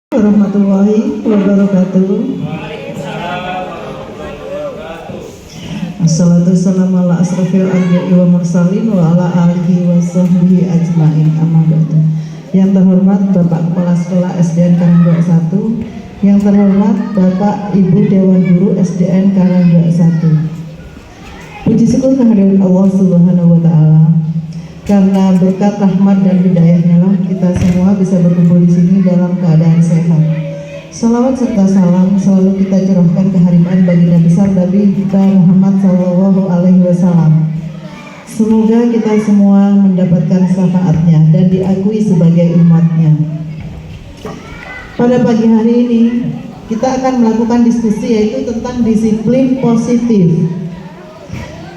Warahmatullahi wabarakatuh. Assalatu wassalamu ala asrofil anbiya'i wa mursalin wa ala alihi wa sahbihi ajma'in, amma ba'du. Yang terhormat Bapak Kepala Sekolah SDN Karang 21, yang terhormat Bapak Ibu Dewan Guru SDN Karang 21. Puji syukur kehadirat Allah Subhanahu wa Ta'ala. Karena berkat rahmat dan hidayahnya lah kita semua bisa berkumpul di sini dalam keadaan sehat. Salawat serta salam selalu kita curahkan keharibaan baginda besar Nabi kita Muhammad Sallallahu Alaihi Wasallam. Semoga kita semua mendapatkan syafaatnya dan diakui sebagai umatnya. Pada pagi hari ini kita akan melakukan diskusi yaitu tentang disiplin positif.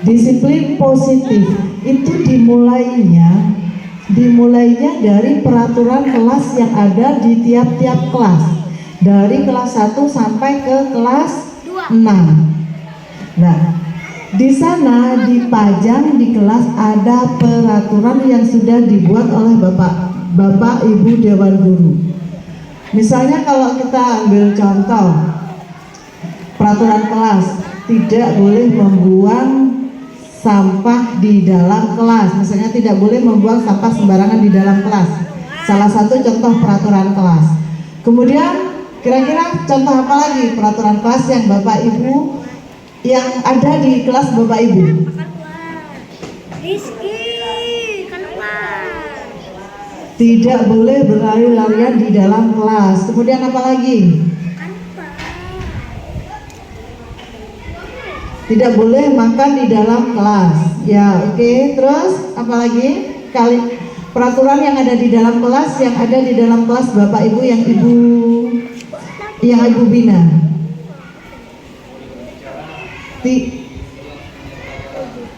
Disiplin positif itu dimulainya dari peraturan kelas yang ada di tiap-tiap kelas, dari kelas 1 sampai ke kelas 6. Nah, di sana dipajang di kelas ada peraturan yang sudah dibuat oleh Bapak Ibu Dewan Guru. Misalnya kalau kita ambil contoh peraturan kelas, tidak boleh membuang sampah di dalam kelas. Misalnya tidak boleh membuang sampah sembarangan di dalam kelas. Salah satu contoh peraturan kelas. Kemudian kira-kira contoh apa lagi peraturan kelas yang Bapak Ibu yang ada di kelas Bapak Ibu? Rizky, keluar. Tidak boleh berlari-larian di dalam kelas. Kemudian apa lagi? Tidak boleh makan di dalam kelas. Ya, oke. Terus apa lagi? Peraturan yang ada di dalam kelas, yang ada di dalam kelas Bapak Ibu yang Ibu bina.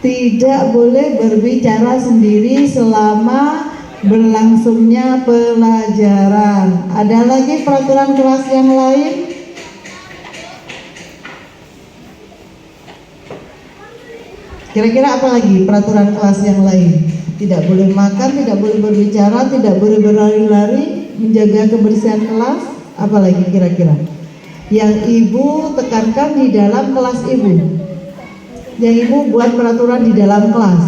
Tidak boleh berbicara sendiri selama berlangsungnya pelajaran. Ada lagi peraturan kelas yang lain? Kira-kira apa lagi peraturan kelas yang lain? Tidak boleh makan, tidak boleh berbicara, tidak boleh berlari-lari, menjaga kebersihan kelas. Apa lagi kira-kira? Yang Ibu tekankan di dalam kelas Ibu. Yang Ibu buat peraturan di dalam kelas.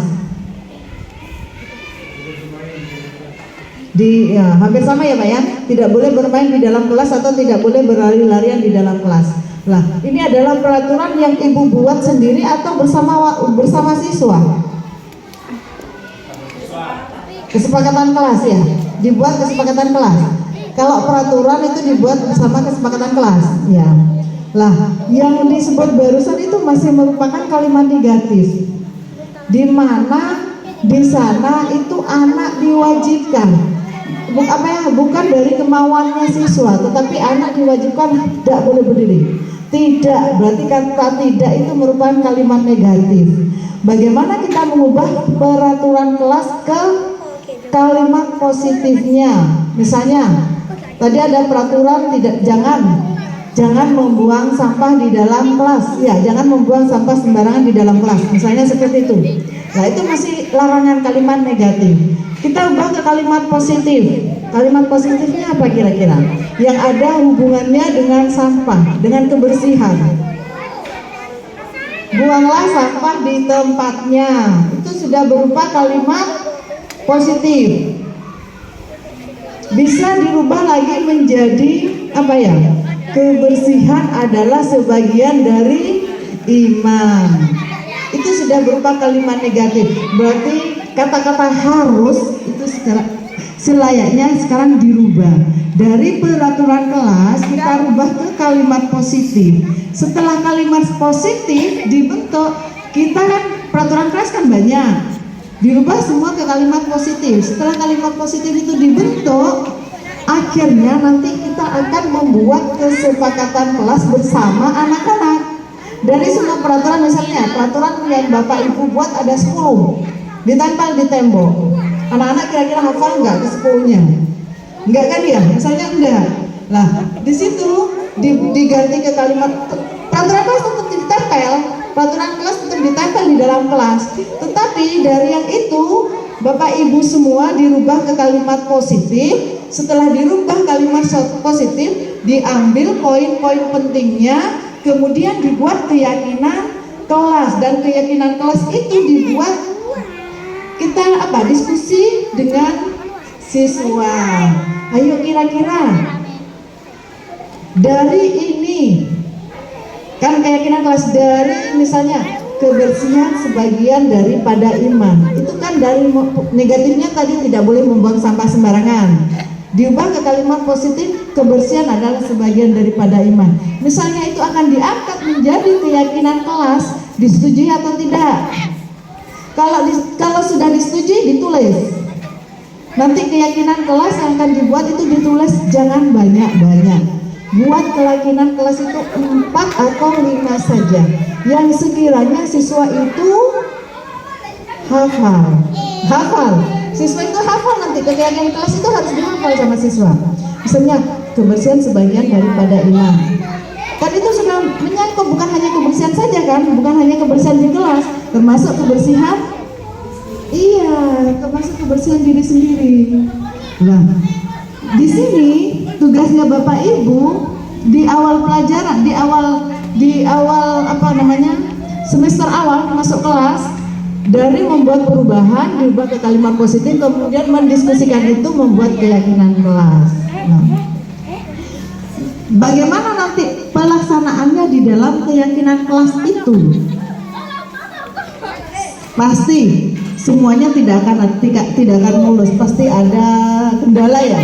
Hampir sama ya Pak ya? Tidak boleh bermain di dalam kelas atau tidak boleh berlari-larian di dalam kelas. Lah, ini adalah peraturan yang Ibu buat sendiri atau bersama siswa? Kesepakatan kelas ya? Dibuat kesepakatan kelas. Kalau peraturan itu dibuat bersama kesepakatan kelas, ya. Lah, yang disebut barusan itu masih merupakan kalimat negatif. Di mana di sana itu anak diwajibkan. Bukan dari kemauannya siswa, tetapi anak diwajibkan tidak boleh berdiri. Tidak, berarti kata tidak itu merupakan kalimat negatif. Bagaimana kita mengubah peraturan kelas ke kalimat positifnya? Misalnya, tadi ada peraturan jangan membuang sampah di dalam kelas. Ya, jangan membuang sampah sembarangan di dalam kelas. Misalnya seperti itu. Nah, itu masih larangan kalimat negatif. Kita ubah ke kalimat positif. Kalimat positifnya apa kira-kira? Yang ada hubungannya dengan sampah, dengan kebersihan. Buanglah sampah di tempatnya. Itu sudah berupa kalimat positif. Bisa dirubah lagi menjadi apa ya? Kebersihan adalah sebagian dari iman. Itu sudah berupa kalimat negatif. Berarti kata-kata harus itu selayaknya sekarang dirubah. Dari peraturan kelas kita rubah ke kalimat positif. Setelah kalimat positif dibentuk, kita kan peraturan kelas kan banyak, dirubah semua ke kalimat positif. Setelah kalimat positif itu dibentuk, akhirnya nanti kita akan membuat kesepakatan kelas bersama anak-anak. Dari semua peraturan, misalnya peraturan yang Bapak Ibu buat ada 10 ditempel di tembok. Anak-anak kira-kira hafal nggak ke 10-nya? Enggak kan ya? Misalnya enggak. Nah, di situ diganti ke kalimat peraturan kelas tetap ditempel. Peraturan kelas tetap ditempel di dalam kelas. Tetapi dari yang itu Bapak Ibu semua dirubah ke kalimat positif. Setelah dirubah kalimat positif, diambil poin-poin pentingnya, kemudian dibuat keyakinan kelas, dan keyakinan kelas itu dibuat kita diskusi dengan siswa. Ayo kira-kira dari ini kan keyakinan kelas, dari misalnya kebersihan sebagian daripada iman, itu kan dari negatifnya tadi tidak boleh membuang sampah sembarangan, diubah ke kalimat positif, kebersihan adalah sebagian daripada iman. Misalnya itu akan diangkat menjadi keyakinan kelas, disetujui atau tidak? Kalau sudah disetujui, ditulis. Nanti keyakinan kelas yang akan dibuat itu ditulis, jangan banyak-banyak. Buat keyakinan kelas itu 4 atau 5 saja, yang sekiranya siswa itu hafal. Siswa itu hafal, nanti keyakinan kelas itu harus dihafal sama siswa. Misalnya kebersihan sebagian daripada iman, kan itu sudah menyangkut bukan hanya kebersihan saja kan, bukan hanya kebersihan di kelas, termasuk kebersihan, termasuk kebersihan diri sendiri. Nah, di sini tugasnya Bapak Ibu di awal pelajaran, di awal semester awal masuk kelas, dari membuat perubahan diubah ke kalimat positif, kemudian mendiskusikan itu membuat keyakinan kelas. Nah, bagaimana nanti pelaksanaannya di dalam keyakinan kelas itu? Pasti semuanya tidak akan mulus, pasti ada kendala ya.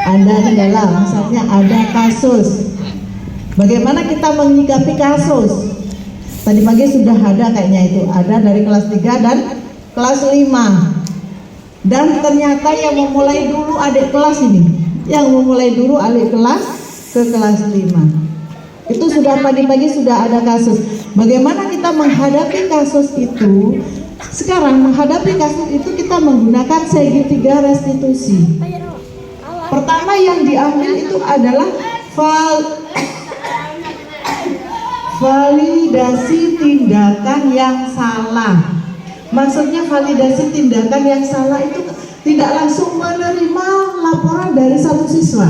Ada kendala, misalnya ada kasus. Bagaimana kita menyikapi kasus? Tadi pagi sudah ada kayaknya itu, ada dari kelas 3 dan kelas 5. Dan ternyata yang memulai dulu adik kelas ini, yang memulai dulu adik kelas ke kelas 5. Itu sudah pagi-pagi sudah ada kasus. Bagaimana kita menghadapi kasus itu? Sekarang menghadapi kasus itu kita menggunakan segitiga restitusi. Pertama yang diambil itu adalah validasi tindakan yang salah. Maksudnya validasi tindakan yang salah itu tidak langsung menerima laporan dari satu siswa.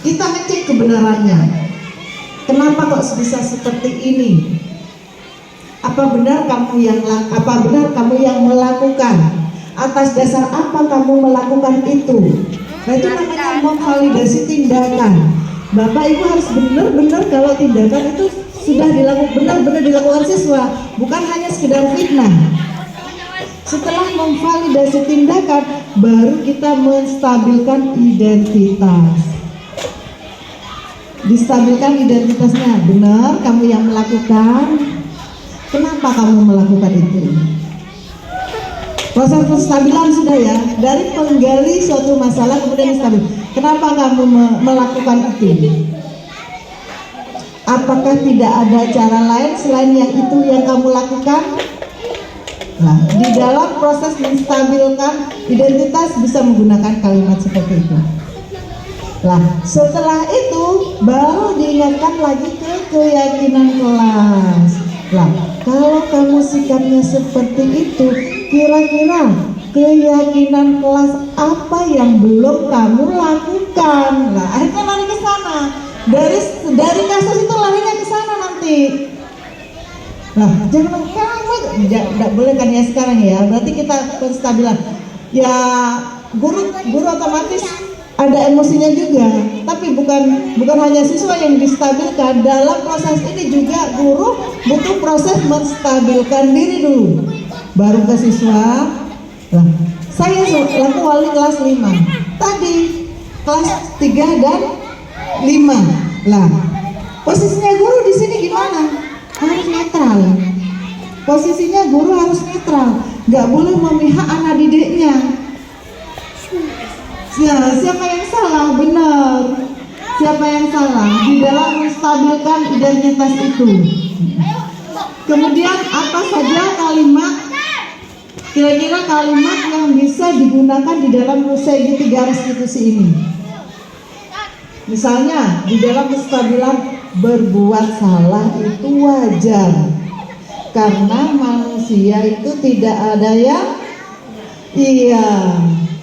Kita ngecek kebenarannya. Kenapa kok bisa seperti ini? Apa benar kamu yang melakukan? Atas dasar apa kamu melakukan itu? Nah, itu namanya memvalidasi tindakan. Bapak Ibu harus benar-benar kalau tindakan itu sudah benar-benar dilakukan siswa, bukan hanya sekedar fitnah. Setelah memvalidasi tindakan, baru kita menstabilkan identitas. Distabilkan identitasnya, benar kamu yang melakukan. Kenapa kamu melakukan itu? Proses penstabilan sudah ya, dari menggali suatu masalah kemudian stabil. Kenapa kamu melakukan itu? Apakah tidak ada cara lain selain yang itu yang kamu lakukan? Nah, di dalam proses menstabilkan identitas bisa menggunakan kalimat seperti itu. Nah, setelah itu baru diingatkan lagi ke keyakinan kelas. Nah, kalau kamu sikapnya seperti itu, kira-kira keyakinan kelas apa yang belum kamu lakukan? Nah, akhirnya lari ke sana. Dari kasus itu larinya ke sana nanti. Nah, jangan kamu tidak boleh kan ya sekarang ya. Berarti kita penstabilan. Ya, guru otomatis ada emosinya juga. Tapi bukan hanya siswa yang distabilkan. Dalam proses ini juga guru butuh proses menstabilkan diri dulu. Baru ke siswa. Nah, saya laku wali kelas 5. Tadi kelas 3 dan 5. Lah, posisinya guru di sini gimana? Harus netral. Posisinya guru harus netral, nggak boleh memihak anak didiknya. Siapa yang salah? Benar. Siapa yang salah di dalam menstabilkan identitas itu? Kemudian apa saja kira-kira kalimat yang bisa digunakan di dalam segitiga restitusi ini? Misalnya di dalam penstabilan, berbuat salah itu wajar karena manusia itu tidak ada yang Iya,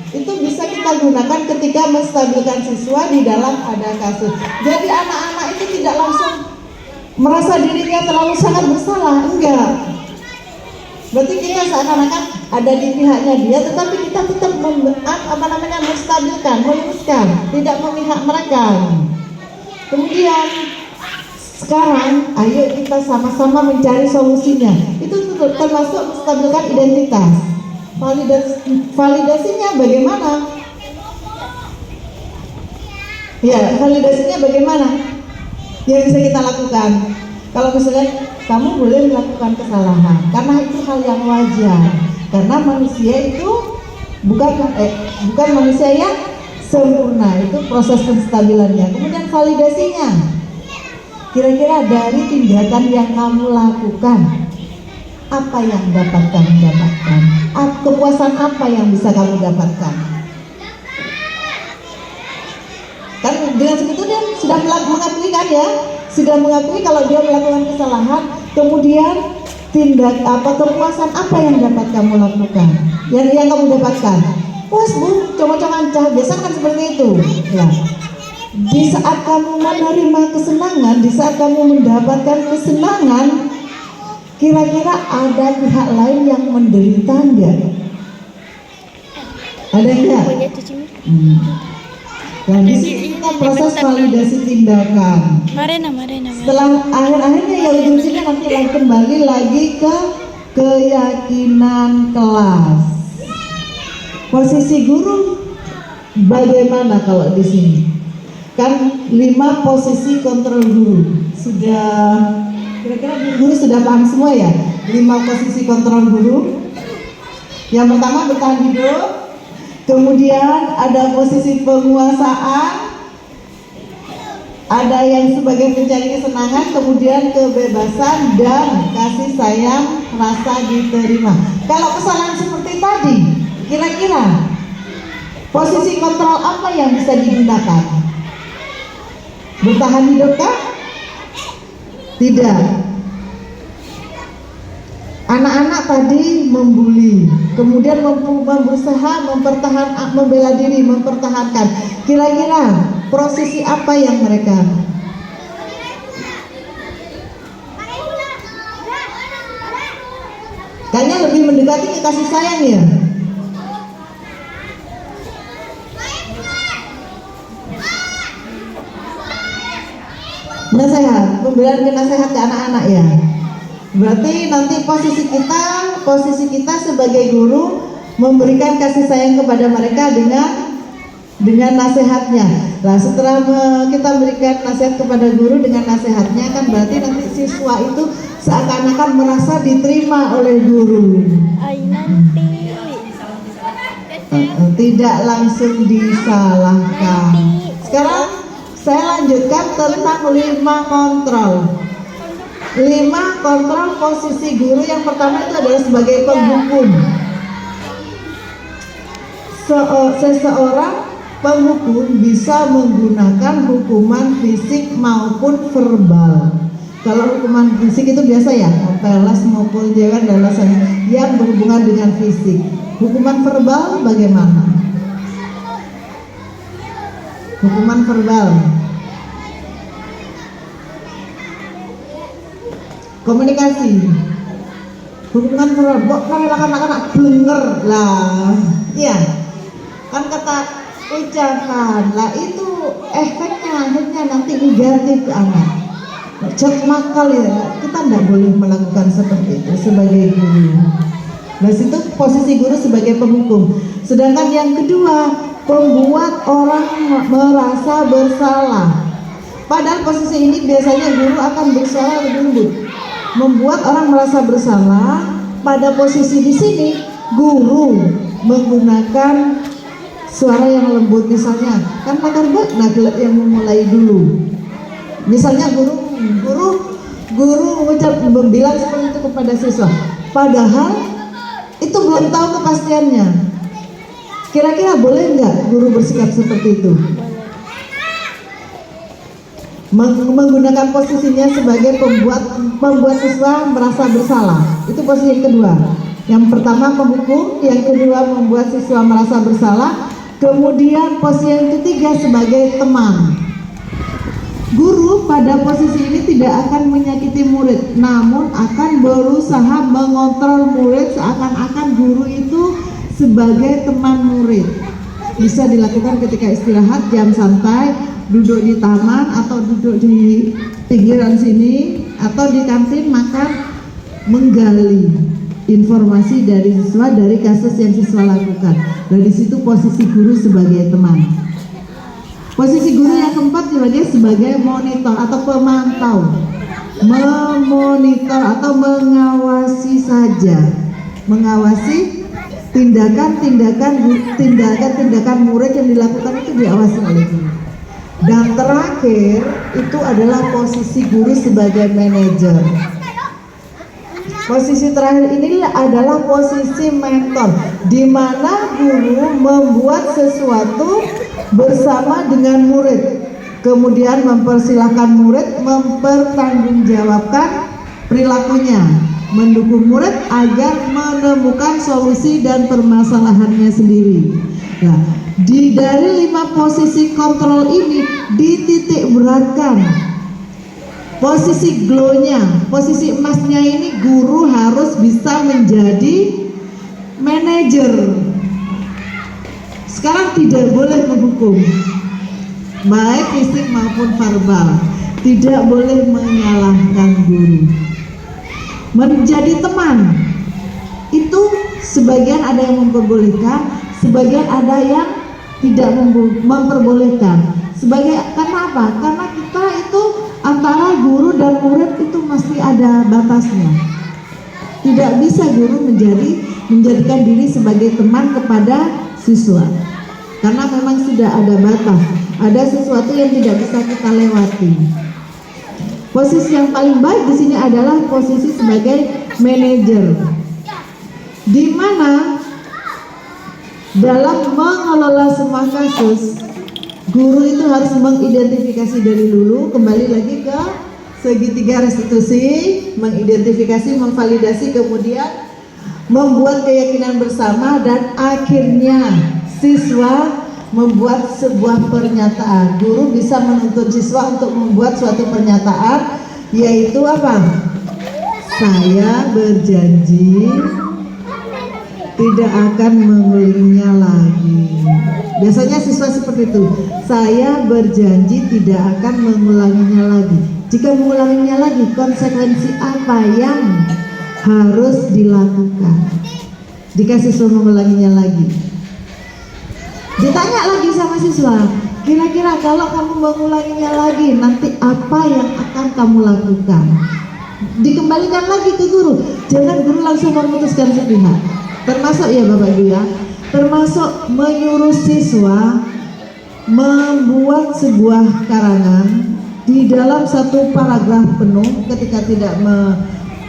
itu bisa kita gunakan ketika menstabilkan siswa di dalam ada kasus. Jadi anak-anak itu tidak langsung merasa dirinya terlalu sangat bersalah, enggak. Berarti kita seakan-akan ada di pihaknya dia, tetapi kita tetap menstabilkan, meluruskan, tidak memihak mereka. Kemudian sekarang, ayo kita sama-sama mencari solusinya. Itu termasuk menstabilkan identitas. Validasinya bagaimana? Ya, validasinya bagaimana? Yang bisa kita lakukan. Kalau misalnya kamu boleh melakukan kesalahan, karena itu hal yang wajar. Karena manusia itu bukan manusia yang sempurna, itu proses penstabilannya. Kemudian validasinya, kira-kira dari tindakan yang kamu lakukan, apa yang dapat kamu dapatkan? Kepuasan apa yang bisa kamu dapatkan? Kan dengan segitu dia sudah mengakui kan ya, sudah mengakui kalau dia melakukan kesalahan. Kemudian kepuasan apa yang dapat kamu lakukan? Yang kamu dapatkan? Puas bu, coba-coba biasa kan seperti itu. Ya. Di saat kamu menerima kesenangan, di saat kamu mendapatkan kesenangan, kira-kira ada pihak lain yang menderita enggak? Ada enggak? Nah, di sini kita proses validasi tindakan. Marena. Setelah akhir-akhirnya ya ujungnya nanti kembali lagi ke keyakinan kelas. Posisi guru bagaimana kalau di sini? Kan 5 posisi kontrol guru. Sudah kira-kira guru sudah paham semua ya? 5 posisi kontrol guru. Yang pertama bertahan hidup. Kemudian ada posisi penguasaan, ada yang sebagai pencari kesenangan, kemudian kebebasan dan kasih sayang, rasa diterima. Kalau kesalahan seperti tadi, kira-kira posisi kontrol apa yang bisa digunakan? Bertahan hidup kah? Tidak. Anak-anak tadi membuli, kemudian berusaha membela diri, mempertahankan. Kira-kira posisi apa yang mereka? Kayaknya lebih mendekati ke kasih sayang ya. Nasihat, pemberian nasihat ke anak-anak ya. Berarti nanti posisi kita sebagai guru memberikan kasih sayang kepada mereka dengan nasihatnya. Nah, setelah kita berikan nasihat kepada guru dengan nasihatnya, kan berarti nanti siswa itu seakan-akan merasa diterima oleh guru. Tidak langsung disalahkan. Sekarang saya lanjutkan tentang 5 kontrol. 5 kontrol posisi guru. Yang pertama itu adalah sebagai penghukum. Seseorang penghukum bisa menggunakan hukuman fisik maupun verbal. Kalau hukuman fisik itu biasa ya, pelas, mukul, jewer, dan lain yang berhubungan dengan fisik. Hukuman verbal bagaimana? Hukuman verbal, komunikasi. Hukuman verbal, kalau anak-anak blenger lah, iya kan kata ucapan lah, itu efeknya akhirnya nanti negatif ke anak. Cek nakal ya, kita tidak boleh melakukan seperti itu sebagai guru. Nah, situ posisi guru sebagai penghukum. Sedangkan yang kedua, membuat orang merasa bersalah. Padahal posisi ini biasanya guru akan bersuara lebih lembut, membuat orang merasa bersalah. Pada posisi di sini, guru menggunakan suara yang lembut, misalnya kan pakar nagelet yang memulai dulu. Misalnya guru bilang seperti itu kepada siswa, padahal itu belum tahu kepastiannya. Kira-kira boleh nggak guru bersikap seperti itu? Menggunakan posisinya sebagai pembuat siswa merasa bersalah. Itu posisi yang kedua. Yang pertama menghukum, yang kedua membuat siswa merasa bersalah, kemudian posisi yang ketiga sebagai teman. Guru pada posisi ini tidak akan menyakiti murid, namun akan berusaha mengontrol murid seakan-akan guru itu sebagai teman murid. Bisa dilakukan ketika istirahat, jam santai, duduk di taman atau duduk di pinggiran sini atau di kantin makan, menggali informasi dari siswa dari kasus yang siswa lakukan. Dan di situ posisi guru sebagai teman. Posisi guru yang keempat sebagai monitor atau pemantau, memonitor atau mengawasi saja, mengawasi tindakan murid yang dilakukan itu diawasi oleh guru. Dan terakhir itu adalah posisi guru sebagai manajer. Posisi terakhir ini adalah posisi mentor, di mana guru membuat sesuatu bersama dengan murid, kemudian mempersilahkan murid mempertanggungjawabkan perilakunya, mendukung murid agar menemukan solusi dan permasalahannya sendiri. Nah, dari 5 posisi kontrol ini dititik beratkan. Posisi glow-nya, posisi emasnya ini guru harus bisa menjadi manajer. Sekarang tidak boleh menghukum, baik fisik maupun verbal. Tidak boleh menyalahkan guru. Menjadi teman, itu sebagian ada yang memperbolehkan, sebagian ada yang tidak memperbolehkan. Karena apa? Karena kita itu antara guru dan murid itu mesti ada batasnya. Tidak bisa guru menjadikan diri sebagai teman kepada siswa, karena memang sudah ada batas, ada sesuatu yang tidak bisa kita lewati. Posisi yang paling baik di sini adalah posisi sebagai manajer, di mana dalam mengelola semua kasus, guru itu harus mengidentifikasi dari dulu, kembali lagi ke segitiga restitusi, mengidentifikasi, memvalidasi, kemudian membuat keyakinan bersama, dan akhirnya siswa membuat sebuah pernyataan. Guru bisa menuntut siswa untuk membuat suatu pernyataan, yaitu apa? Saya berjanji tidak akan mengulanginya lagi. Biasanya siswa seperti itu. Saya berjanji tidak akan mengulanginya lagi. Jika mengulanginya lagi, konsekuensi apa yang harus dilakukan jika siswa mengulanginya lagi? Ditanya lagi sama siswa, kira-kira kalau kamu mengulanginya lagi, nanti apa yang akan kamu lakukan? Dikembalikan lagi ke guru. Jangan guru langsung memutuskan sepihak. Termasuk ya Bapak Ibu ya, termasuk menyuruh siswa membuat sebuah karangan di dalam satu paragraf penuh ketika tidak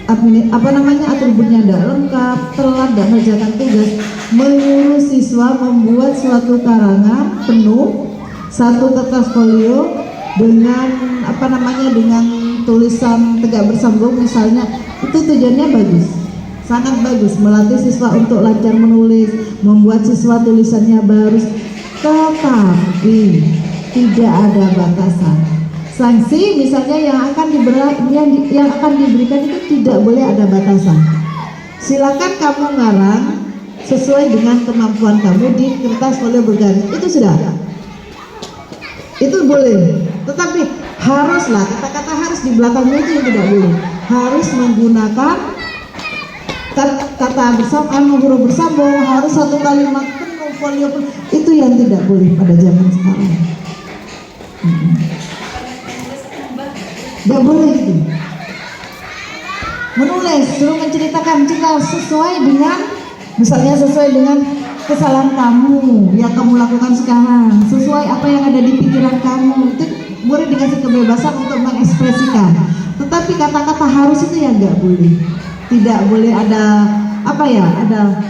atributnya tidak lengkap, telat, dan mengerjakan tugas. Menyuruh siswa membuat suatu karangan penuh, satu kertas folio dengan dengan tulisan tegak bersambung misalnya. Itu tujuannya bagus, sangat bagus, melatih siswa untuk lancar menulis, membuat siswa tulisannya bagus, tetapi tidak ada batasan. Sanksi misalnya yang akan diberikan itu tidak boleh ada batasan. Silakan kamu ngarang sesuai dengan kemampuan kamu di kertas folio bergaris, itu sudah ada, itu boleh. Tetapi haruslah, kata-kata harus di belakangnya itu yang tidak boleh. Harus menggunakan kata bersambung, huruf bersambung, harus satu kalimat penuh, folio penuh. Itu yang tidak boleh pada zaman sekarang. Tidak boleh itu. Menulis, suruh menceritakan cerita sesuai dengan, misalnya sesuai dengan kesalahan kamu yang kamu lakukan sekarang, sesuai apa yang ada di pikiran kamu. Itu murid dikasih kebebasan untuk mengekspresikan. Tetapi kata-kata harus itu yang nggak boleh. Tidak boleh ada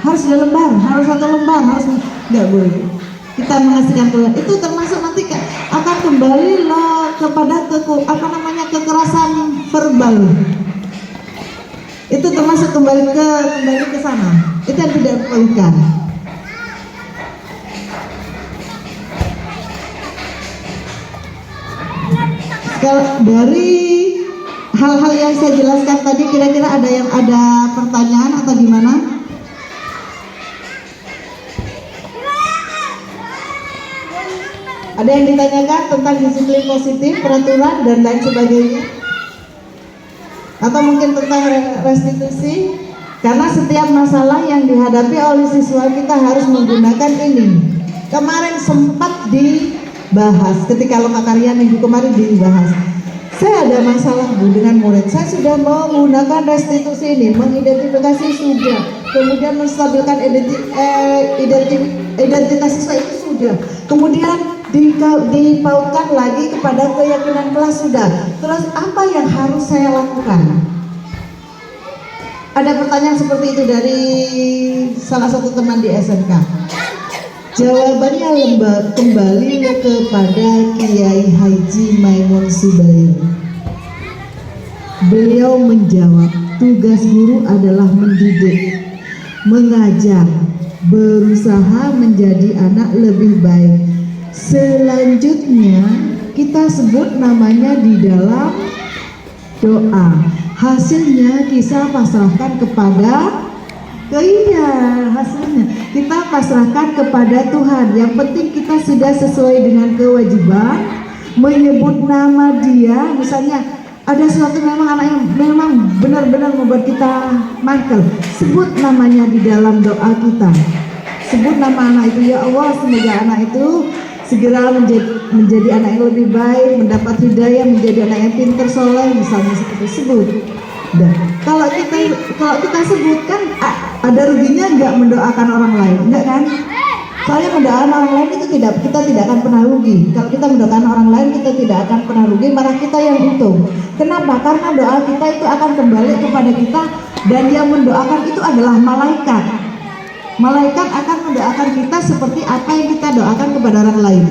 harus ada lembar, harus satu lembar, harus nggak boleh. Kita mengasihkan keluar. Itu termasuk nanti akan kembali kepada kekerasan verbal. Itu termasuk masuk kembali ke sana. Itu yang tidak diperlukan. Kalau dari hal-hal yang saya jelaskan tadi, kira-kira ada pertanyaan atau gimana? Ada yang ditanyakan tentang disiplin positif, peraturan dan lain sebagainya? Atau mungkin tentang restitusi? Karena setiap masalah yang dihadapi oleh siswa kita harus menggunakan ini. Kemarin sempat dibahas ketika lokakarya minggu kemarin dibahas. Saya ada masalah Bu dengan murid. Saya sudah menggunakan restitusi ini, mengidentifikasi sudah, kemudian menstabilkan identitas siswa itu sudah, kemudian dipautkan lagi kepada keyakinan kelas sudah. Terus apa yang harus saya lakukan? Ada pertanyaan seperti itu dari salah satu teman di SMK. Jawabannya kembali kepada Kiai Haji Maimun Subairi. Beliau menjawab, tugas guru adalah mendidik, mengajar, berusaha menjadi anak lebih baik. Selanjutnya kita sebut namanya di dalam doa. Hasilnya kita pasrahkan kepada hasilnya kita pasrahkan kepada Tuhan. Yang penting kita sudah sesuai dengan kewajiban menyebut nama dia. Misalnya ada suatu memang anak yang memang benar-benar membuat kita mangkel, sebut namanya di dalam doa kita. Sebut nama anak itu, ya Allah semoga anak itu segera menjadi anak yang lebih baik, mendapat hidayah, menjadi anak yang pintar, soleh, misalnya seperti sebut. Dan kalau kita sebutkan, ada ruginya nggak mendoakan orang lain, enggak kan? Soalnya mendoakan orang lain itu kita tidak akan pernah rugi. Kalau kita mendoakan orang lain kita tidak akan pernah rugi, malah kita yang untung. Kenapa? Karena doa kita itu akan kembali kepada kita, dan yang mendoakan itu adalah malaikat. Malaikat akan mendoakan kita seperti apa yang kita doakan kepada orang lain.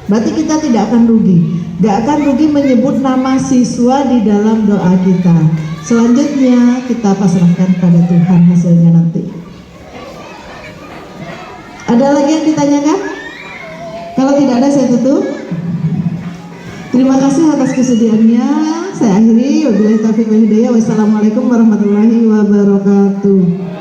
Berarti kita tidak akan rugi. Gak akan rugi menyebut nama siswa di dalam doa kita. Selanjutnya kita pasrahkan pada Tuhan hasilnya nanti. Ada lagi yang ditanyakan? Kalau tidak ada saya tutup. Terima kasih atas kesediaannya. Saya akhiri. Wabillahi taufiq wal hidayah. Wassalamualaikum warahmatullahi wabarakatuh.